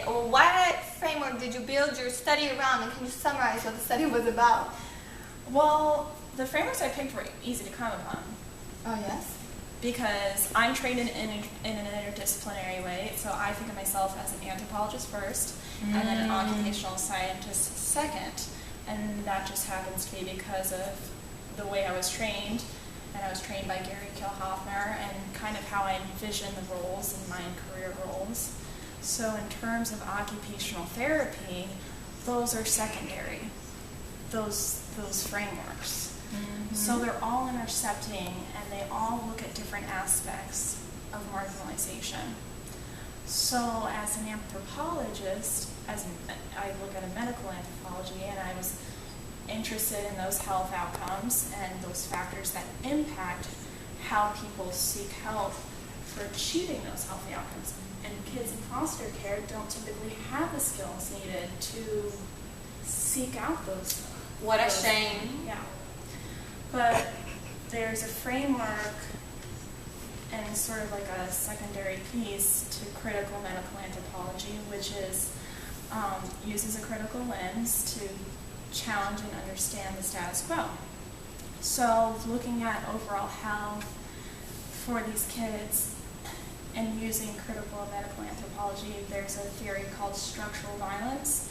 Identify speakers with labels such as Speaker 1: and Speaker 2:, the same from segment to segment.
Speaker 1: What framework did you build your study around, and can you summarize what the study was about?
Speaker 2: Well, the frameworks I picked were easy to come upon.
Speaker 1: Oh, yes?
Speaker 2: Because I'm trained in an interdisciplinary way, so I think of myself as an anthropologist first, and then an occupational scientist second. And that just happens to be because of the way I was trained, and I was trained by Gary Kilhoffner, and kind of how I envision the roles in my career roles. So in terms of occupational therapy, those are secondary, those frameworks. So they're all intersecting, and they all look at different aspects of marginalization. So as an anthropologist, I look at a medical anthropology, and I was interested in those health outcomes and those factors that impact how people seek help for achieving those healthy outcomes. And kids in foster care don't typically have the skills needed to seek out those.
Speaker 1: What a shame.
Speaker 2: Yeah. But there's a framework and sort of like a secondary piece to critical medical anthropology, which is uses a critical lens to challenge and understand the status quo. So looking at overall health for these kids and using critical medical anthropology, there's a theory called structural violence,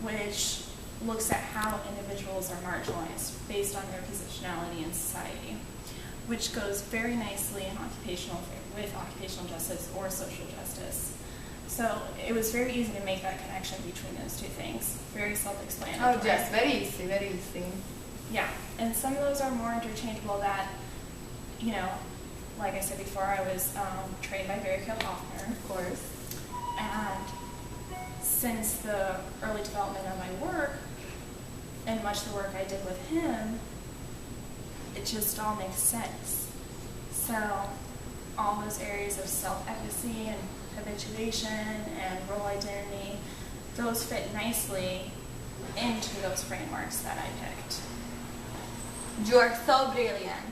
Speaker 2: which looks at how individuals are marginalized based on their positionality in society, which goes very nicely in with occupational justice or social justice. So it was very easy to make that connection between those two things. Very self-explanatory.
Speaker 1: Oh, yes, very easy, very easy.
Speaker 2: Yeah, and some of those are more interchangeable that, like I said before, I was trained by Gary Kilhoffner,
Speaker 1: Of course.
Speaker 2: and since the early development of my work, and much of the work I did with him, it just all makes sense. So all those areas of self-efficacy and habituation and role identity, those fit nicely into those frameworks that I picked.
Speaker 1: You're so brilliant.